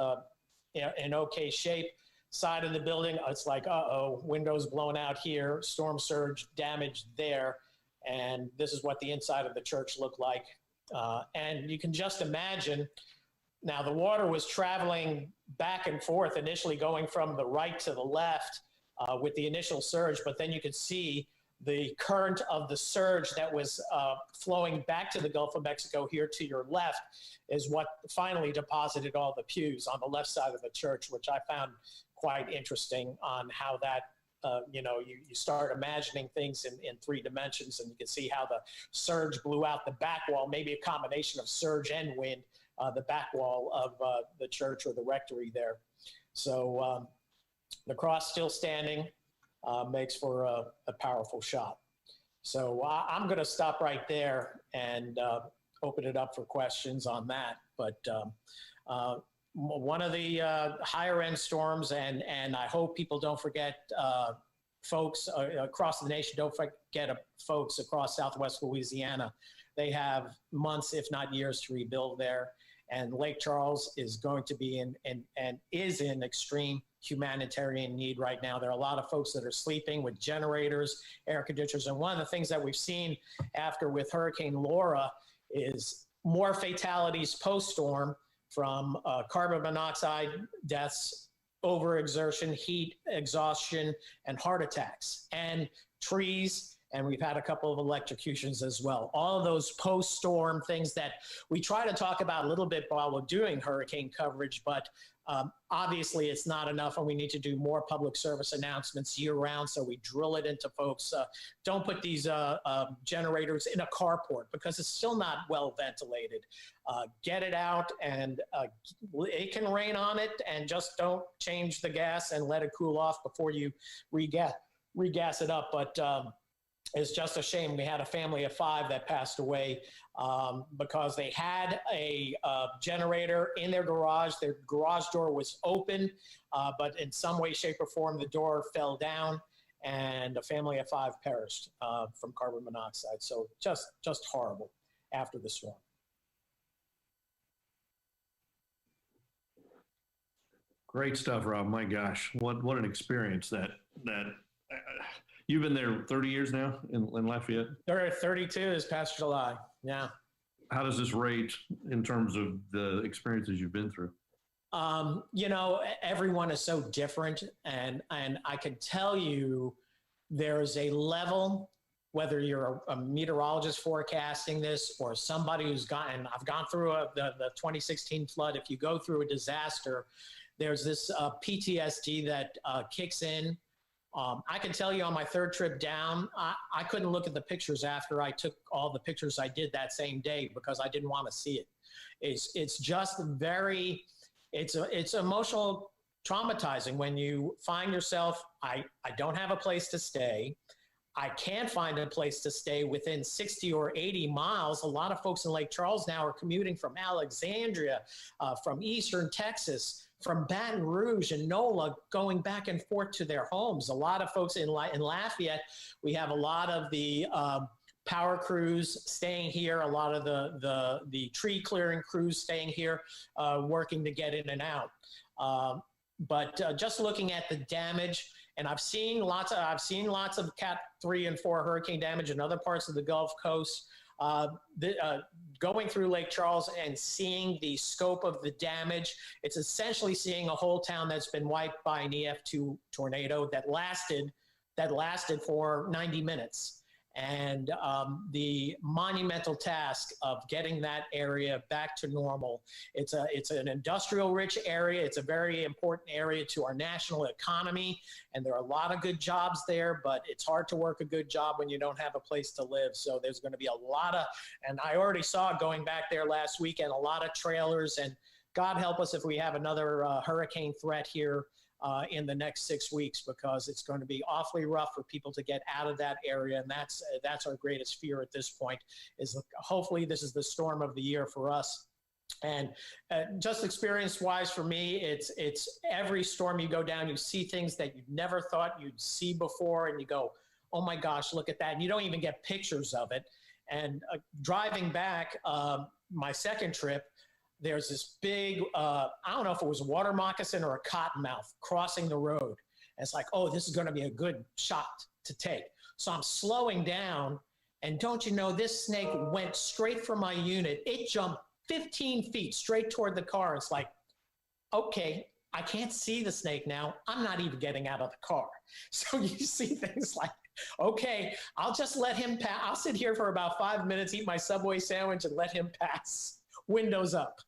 in okay shape. Side of the building, it's like, uh-oh, windows blown out here, storm surge damage there. And this is what the inside of the church looked like. And you can just imagine. Now, the water was traveling back and forth, initially going from the right to the left with the initial surge, but then you could see the current of the surge that was flowing back to the Gulf of Mexico here to your left is what finally deposited all the pews on the left side of the church, which I found quite interesting on how that, you start imagining things in 3 dimensions, and you can see how the surge blew out the back wall, maybe a combination of surge and wind, the back wall of the church or the rectory there. So the cross still standing makes for a powerful shot. So I'm going to stop right there and open it up for questions on that. But one of the higher end storms, and I hope people don't forget, folks across the nation, don't forget folks across Southwest Louisiana. They have months, if not years, to rebuild there. And Lake Charles is going to be is in extreme humanitarian need right now. There are a lot of folks that are sleeping with generators, air conditioners. And one of the things that we've seen after with Hurricane Laura is more fatalities post-storm from carbon monoxide deaths, overexertion, heat, exhaustion, and heart attacks. And trees and we've had a couple of electrocutions as well. All of those post-storm things that we try to talk about a little bit while we're doing hurricane coverage, but obviously it's not enough, and we need to do more public service announcements year-round, so we drill it into folks. Don't put these generators in a carport because it's still not well ventilated. Get it out, and it can rain on it, and just don't change the gas and let it cool off before you regas it up. But it's just a shame. We had a family of 5 that passed away because they had a generator in their garage. Their garage door was open, but in some way, shape, or form, the door fell down, and a family of 5 perished from carbon monoxide. So just horrible after the storm. Great stuff, Rob. My gosh, what an experience that you've been there 30 years now in Lafayette? 32 is past July. Yeah. How does this rate in terms of the experiences you've been through? You know, everyone is so different, and I can tell you there's a level, whether you're a meteorologist forecasting this or somebody who's I've gone through the 2016 flood. If you go through a disaster, there's this PTSD that kicks in. I can tell you on my 3rd trip down, I couldn't look at the pictures after I took all the pictures I did that same day because I didn't want to see it. It's just it's emotional traumatizing when you find yourself, I don't have a place to stay. I can't find a place to stay within 60 or 80 miles. A lot of folks in Lake Charles now are commuting from Alexandria, from Eastern Texas, from Baton Rouge and NOLA, going back and forth to their homes. A lot of folks in Lafayette, we have a lot of the power crews staying here, a lot of the tree clearing crews staying here, working to get in and out. But just looking at the damage, and I've seen lots of Cat 3 and 4 hurricane damage in other parts of the Gulf Coast. Going through Lake Charles and seeing the scope of the damage, it's essentially seeing a whole town that's been wiped by an EF2 tornado that lasted for 90 minutes. And the monumental task of getting that area back to normal. It's an industrial rich area. It's a very important area to our national economy. And there are a lot of good jobs there, but it's hard to work a good job when you don't have a place to live. So there's going to be a lot of, and I already saw going back there last weekend, a lot of trailers, and God help us if we have another hurricane threat here in the next 6 weeks, because it's going to be awfully rough for people to get out of that area. And that's our greatest fear at this point, is hopefully this is the storm of the year for us. And just experience wise for me, it's every storm you go down, you see things that you never thought you'd see before, and you go, oh my gosh, look at that. And you don't even get pictures of it. And driving back my 2nd trip, there's this big, I don't know if it was a water moccasin or a cottonmouth crossing the road. And it's like, oh, this is going to be a good shot to take. So I'm slowing down, and don't you know, this snake went straight for my unit. It jumped 15 feet straight toward the car. It's like, okay, I can't see the snake now. I'm not even getting out of the car. So you see things like, okay, I'll just let him pass. I'll sit here for about 5 minutes, eat my Subway sandwich, and let him pass. Windows up.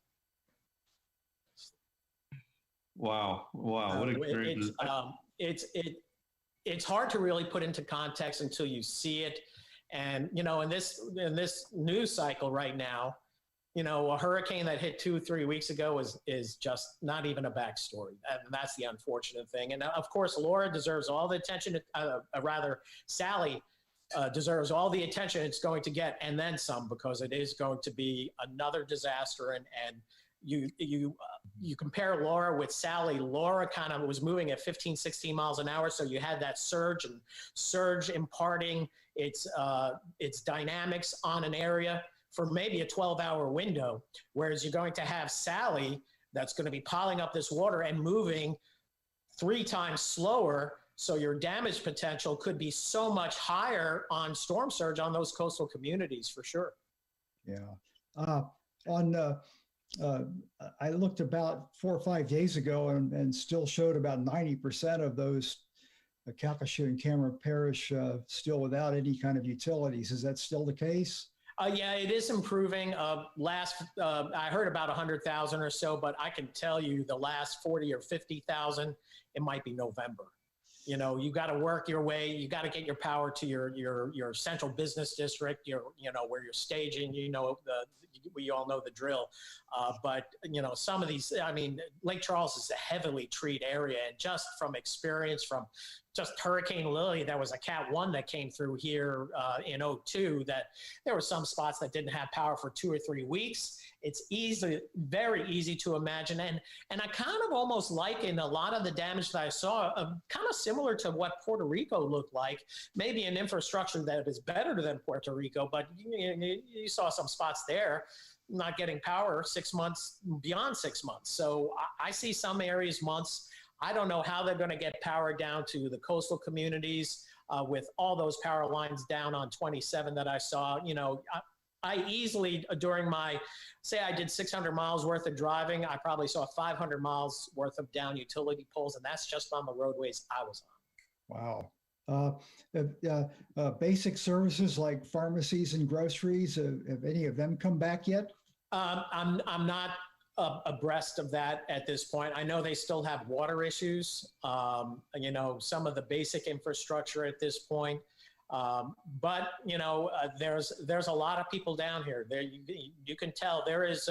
Wow. What experience. It's hard to really put into context until you see it. And, you know, in this news cycle right now, you know, a hurricane that hit 2-3 weeks ago is just not even a backstory. And that's the unfortunate thing. And of course, Laura deserves all the attention, Sally deserves all the attention it's going to get, and then some, because it is going to be another disaster. And you compare Laura with Sally. Laura kind of was moving at 15, 16 miles an hour. So you had that surge imparting its dynamics on an area for maybe a 12-hour window. Whereas you're going to have Sally that's going to be piling up this water and moving 3 times slower. So your damage potential could be so much higher on storm surge on those coastal communities, for sure. Yeah. I looked about 4 or 5 days ago and still showed about 90% of those Calcasieu and Cameron Parish still without any kind of utilities. Is that still the case? Yeah, it is improving. I heard about 100,000 or so, but I can tell you the last 40 or 50,000, it might be November. You know, you got to work your way. You got to get your power to your central business district. Where you're staging. We all know the drill. But some of these. I mean, Lake Charles is a heavily treed area, and just from experience from just Hurricane Lily, that was a Cat 1 that came through here in '02. That there were some spots that didn't have power for 2 or 3 weeks. It's very easy to imagine. And I kind of almost liken a lot of the damage that I saw, kind of similar to what Puerto Rico looked like, maybe an infrastructure that is better than Puerto Rico, but you saw some spots there not getting power 6 months, beyond 6 months. So I see some areas months. I don't know how they're going to get power down to the coastal communities with all those power lines down on 27 that I saw. I easily, during say I did 600 miles worth of driving, I probably saw 500 miles worth of down utility poles, and that's just on the roadways I was on. Wow. Basic services like pharmacies and groceries, have any of them come back yet? I'm not abreast of that at this point. I know they still have water issues, some of the basic infrastructure at this point. But there's a lot of people down here. There, you can tell there is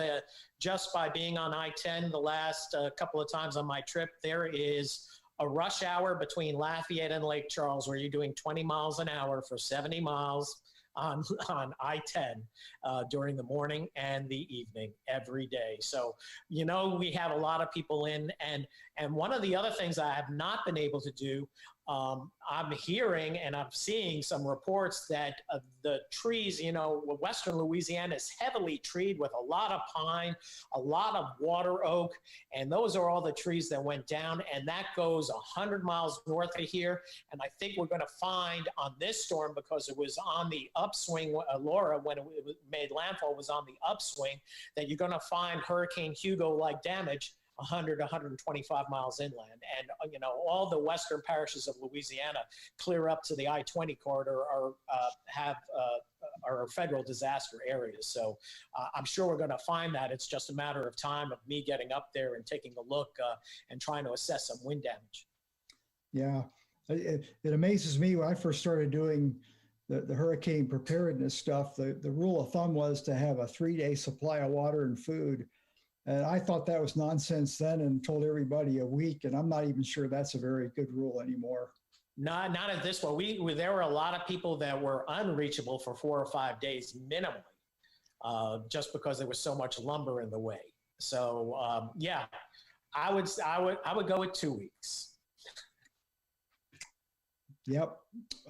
just by being on I-10 the last couple of times on my trip, there is a rush hour between Lafayette and Lake Charles where you're doing 20 miles an hour for 70 miles on I-10 during the morning and the evening every day. So, we have a lot of people in, and one of the other things I have not been able to do, I'm hearing and I'm seeing some reports that the trees, Western Louisiana is heavily treed with a lot of pine, a lot of water oak, and those are all the trees that went down, and that goes 100 miles north of here. And I think we're going to find on this storm, because it was on the upswing, Laura, when it made landfall, was on the upswing, that you're going to find Hurricane Hugo-like damage 100, 125 miles inland. And, all the western parishes of Louisiana clear up to the I-20 corridor are federal disaster areas. So I'm sure we're going to find that. It's just a matter of time of me getting up there and taking a look and trying to assess some wind damage. Yeah, it amazes me when I first started doing the hurricane preparedness stuff. The rule of thumb was to have a 3-day supply of water and food. And I thought that was nonsense then and told everybody a week. And I'm not even sure that's a very good rule anymore. Not at this one. There were a lot of people that were unreachable for 4 or 5 days minimally, just because there was so much lumber in the way. So yeah, I would go with 2 weeks. Yep.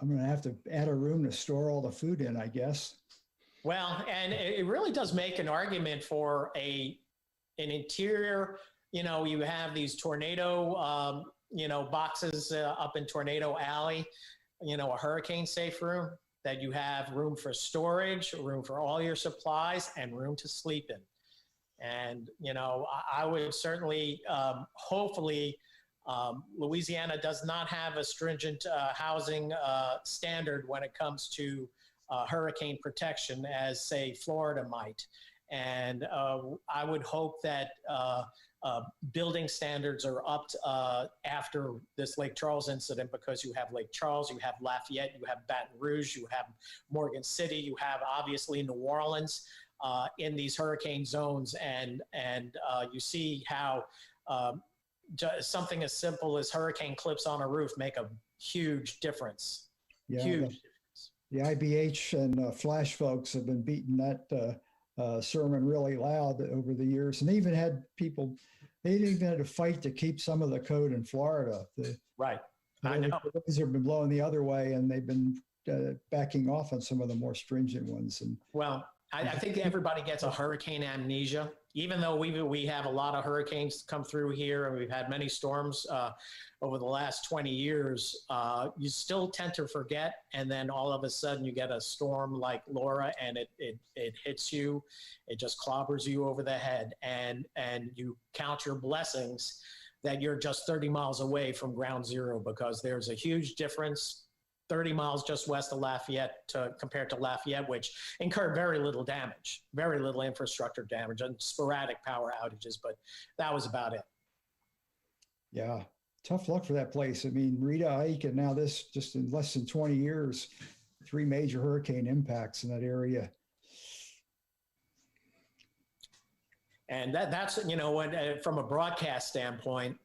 I'm going to have to add a room to store all the food in, I guess. Well, and it really does make an argument for an interior, you have these tornado, boxes up in Tornado Alley, a hurricane safe room, that you have room for storage, room for all your supplies, and room to sleep in. And, I would certainly, hopefully, Louisiana does not have a stringent housing standard when it comes to hurricane protection as, say, Florida might. And I would hope that building standards are upped after this Lake Charles incident, because you have Lake Charles, you have Lafayette, you have Baton Rouge, you have Morgan City, you have obviously New Orleans in these hurricane zones. And you see how something as simple as hurricane clips on a roof make a huge difference. Yeah, huge difference. The IBH and Flash folks have been beating that sermon really loud over the years, and they even had to fight to keep some of the code in Florida. Right. I know. The winds have been blowing the other way, and they've been backing off on some of the more stringent ones. And well, I think everybody gets a hurricane amnesia, even though we have a lot of hurricanes come through here, and we've had many storms over the last 20 years. You still tend to forget, and then all of a sudden you get a storm like Laura, and it hits you, it just clobbers you over the head, and you count your blessings that you're just 30 miles away from ground zero, because there's a huge difference 30 miles just west of Lafayette compared to Lafayette, which incurred very little damage, very little infrastructure damage and sporadic power outages, but that was about it. Yeah, tough luck for that place. I mean, Rita, Ike, and now this, just in less than 20 years, 3 major hurricane impacts in that area. And that's, you know, when, from a broadcast standpoint,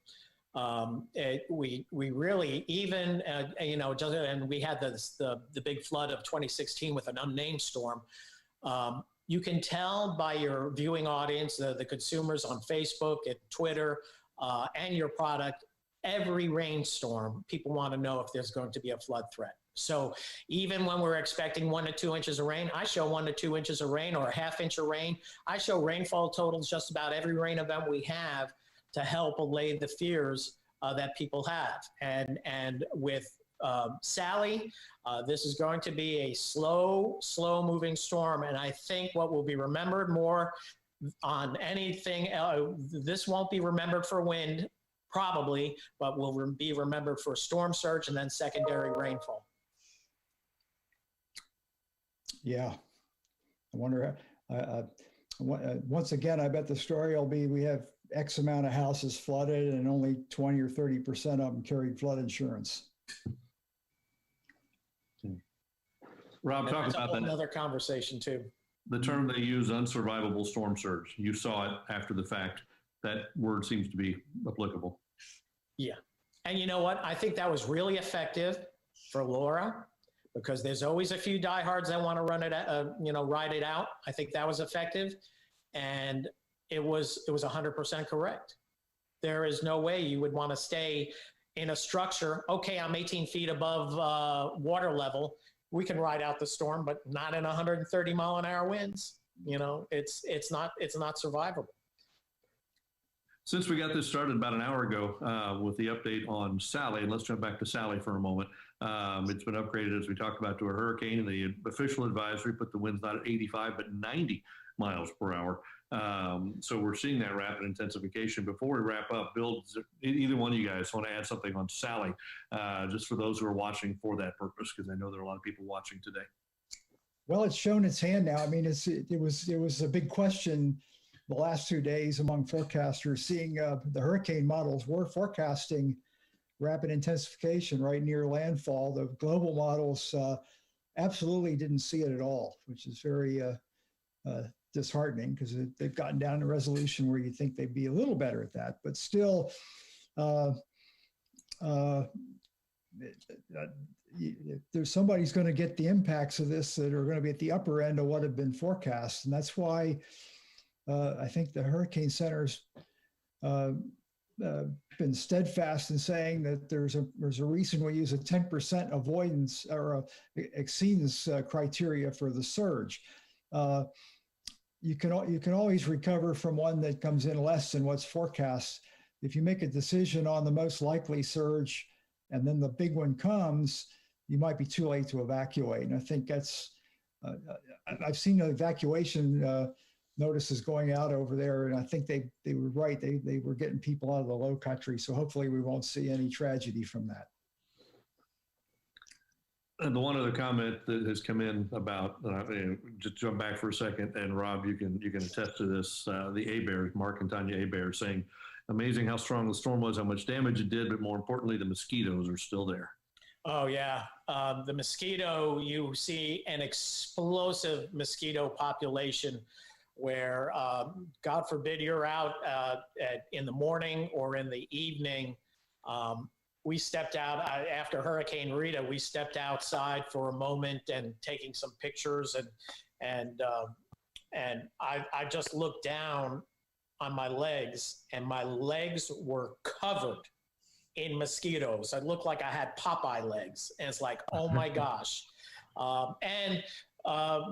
we really, even, you know, just, and we had the big flood of 2016 with an unnamed storm. You can tell by your viewing audience, the consumers on Facebook and Twitter, and your product, every rainstorm, people want to know if there's going to be a flood threat. So even when we're expecting 1 to 2 inches of rain, I show 1 to 2 inches of rain or a ½ inch of rain. I show rainfall totals just about every rain event we have to help allay the fears that people have. And with Sally, this is going to be a slow moving storm. And I think what will be remembered more on anything, this won't be remembered for wind, probably, but will be remembered for storm surge and then secondary rainfall. Yeah, I wonder, once again, I bet the story will be, we have X amount of houses flooded and only 20 or 30% of them carried flood insurance. Rob, talk about that. Another conversation too. The term they use, unsurvivable storm surge. You saw it after the fact. That word seems to be applicable. Yeah. And you know what? I think that was really effective for Laura, because there's always a few diehards that want to run it, ride it out. I think that was effective. And it was 100% correct. There is no way you would want to stay in a structure. Okay, I'm 18 feet above water level. We can ride out the storm, but not in 130-mile-an-hour winds. You know, it's not survivable. Since we got this started about an hour ago with the update on Sally, and let's jump back to Sally for a moment. It's been upgraded, as we talked about, to a hurricane, and the official advisory put the winds not at 85, but 90 miles per hour. So we're seeing that rapid intensification. Before we wrap up, Bill, either one of you guys want to add something on Sally, just for those who are watching for that purpose, because I know there are a lot of people watching today. Well, it's shown its hand now. I mean, it was a big question the last 2 days among forecasters, seeing the hurricane models were forecasting rapid intensification right near landfall. The global models absolutely didn't see it at all, which is very disheartening, because they've gotten down to resolution where you think they'd be a little better at that. But still, there's somebody's going to get the impacts of this that are going to be at the upper end of what had been forecast. And that's why I think the Hurricane Center's been steadfast in saying that there's a reason we use a 10% avoidance or exceedance criteria for the surge. You can always recover from one that comes in less than what's forecast. If you make a decision on the most likely surge and then the big one comes, you might be too late to evacuate. And I think that's, I've seen the evacuation notices going out over there, and I think they were right. They were getting people out of the low country. So hopefully we won't see any tragedy from that. And the one other comment that has come in about, just jump back for a second, and Rob, you can attest to this. The Abears, Mark and Tanya Abears, saying, amazing how strong the storm was, how much damage it did, but more importantly, the mosquitoes are still there. Oh yeah, the mosquito. You see an explosive mosquito population, where God forbid you're out in the morning or in the evening. We stepped out after Hurricane Rita. We stepped outside for a moment and taking some pictures, and I just looked down on my legs, and my legs were covered in mosquitoes. I looked like I had Popeye legs, and it's like, oh my gosh.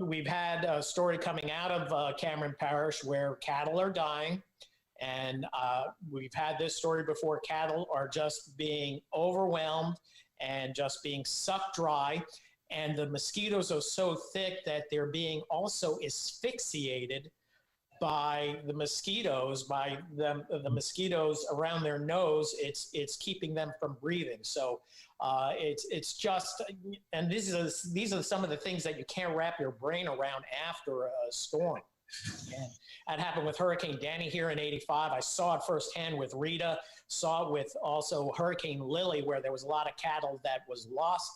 We've had a story coming out of Cameron Parish where cattle are dying. And we've had this story before. Cattle are just being overwhelmed and just being sucked dry. And the mosquitoes are so thick that they're being also asphyxiated by the mosquitoes, by the mosquitoes around their nose. It's keeping them from breathing. So it's just, and these are some of the things that you can't wrap your brain around after a storm. And that happened with Hurricane Danny here in '85. I saw it firsthand with Rita, saw it with also Hurricane Lily, where there was a lot of cattle that was lost